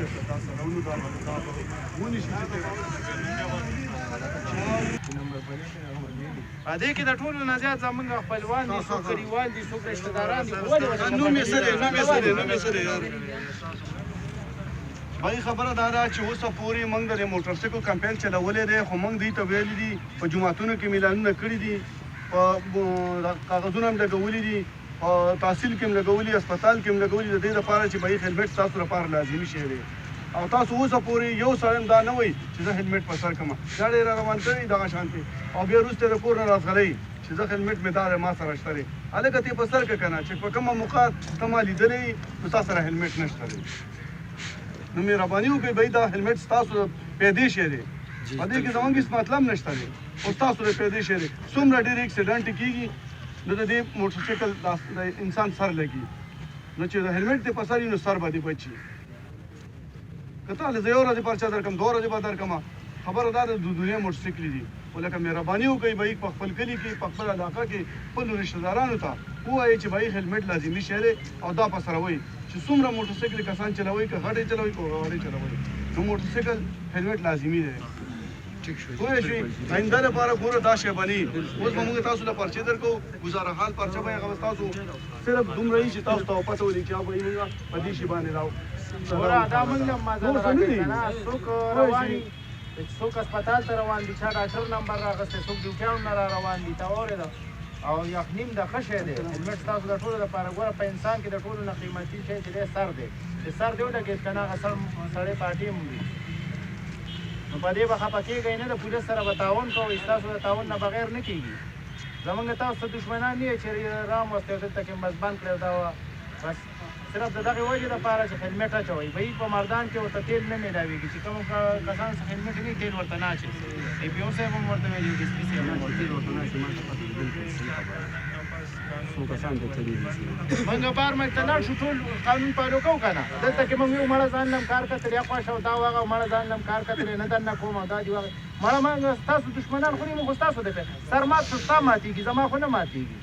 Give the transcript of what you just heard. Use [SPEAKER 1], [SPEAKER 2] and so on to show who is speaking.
[SPEAKER 1] چېرته تاسو راونو دا ونیسي چې
[SPEAKER 2] په دې کې د ټولو نه زیات زمونږ خپلوان دي، څوک کلیوال دي، څوک رشته داران دي.
[SPEAKER 1] نوم یې څه دی؟ بای خبره دا ده چې اوسه پورې موږ د موټر سایکل کمپین چلولی دی، خو موږ دوی ته ویلي دي په جوماتونو کې میلانونه کړي دي، په کاغذونه هم لګولي دي، په تحصیل کې هم لګولي، هسپتال کې هم لګولي، د دې لپاره چې بای هیلمټ ستاسو لپاره لازمي شی دی. او تاسو اوسه پورې یو سړی هم دا نه وایي چې زه هیلمټ په سر کړم. دا ډېر روان کړي دغه شانتې، او بیا وروسته د کور نه راغلی چې زه هیلمټ مې دا ما سره شته دی. هلکه ته یې په سر کړه که نه چې په کومه موقع ته ما لیدلی نو ستا سره هیلمټ نشته دی. نو مهرباني وکړئ بھائی دا هیلمټ ستاسو پیدې شی دی، په دې کې زموږ هېڅ مطلب نشته دی، خو ستاسو د پیدې شی دی. څومره ډېر اکسیډنټ کېږي نو د دې موټر سایکل د انسان سر لګي، نو چې د هیلمټ دې په سر وي نو سر به دې بچي. که تا زه یو ورځې پرچه درکړم، 2 ورځې به درکړم، خبره دا ده د دنیا موټر سایکلې دي. خو لکه مهرباني وکړئ بھائی په خپل کلي کې، په خپل علاقه کې خپلو رشته دارانو ته ووایئ چې بھائی هیلمټ لازمي شی دی، او دا په سره وایي چې څومره موټر سایکل کسان چلوي، که غټې چلوي که غاړې چلوي، نو موټر سایکل هیلمټ لازمي دی. پوه شوې؟ آینده لپاره ګوره دا شی بني. اوس به موږ تاسو له پرچې درکوو، ګزاره حال پرچه به هغه ستاسو صرف دومره وي چې تاسو ته پته ولګي چې به موږ په دې شي باندې
[SPEAKER 2] دا موږ له مزل راکوي که نه، څوک روان دي، څوک هسپتال ته روان دي، چا ډاکټر نمبر راغستی، څوک ډیوټیانو نه را روان دي. ته واورېده او یقیني د ښه شی دی هیلمټ ستاسو د ټولو لپاره. ګوره په انسان کې د ټولو نه قیمتي شی چې دی سر دی، چې سر دې ولګېد که نه هغه سړی پاټې هم وي، نو په دې به خفه کېږئ نه. د پولیس سره به تعاون کوئ، ستاسو د تعاون نه بغیر نه کېږي. زمونږ تاسو ته دښمنان نه یې چې راموستی او دلته کې بس بند کړی دا وه، بس صرف د دغې وجې دپاره چې هیلمټ اچوئ. بهي په مردان کې ورته تیل نه میلاوېږي، چې کوم کسان څخه هیلمټ نه تیل ورته نه اچوي. ای پي او صاحب هم ورته ویلي، ډي سي پي صاحب هم ورته موږ بار ملک ته لاړ شو، ټول قانون فالو کوو که نه. دلته کې موږ یو مړه ځان لم کار کتلی، خواشه او دا وغه مړه ځان لم کار کتلی، نه دننه کوم او دا دې وغه مړه موږ ستاسو دښمنان خو نه یو، خو ستاسو دی سر مات شو، ستا ماتېږي، زما خو نه ماتېږي.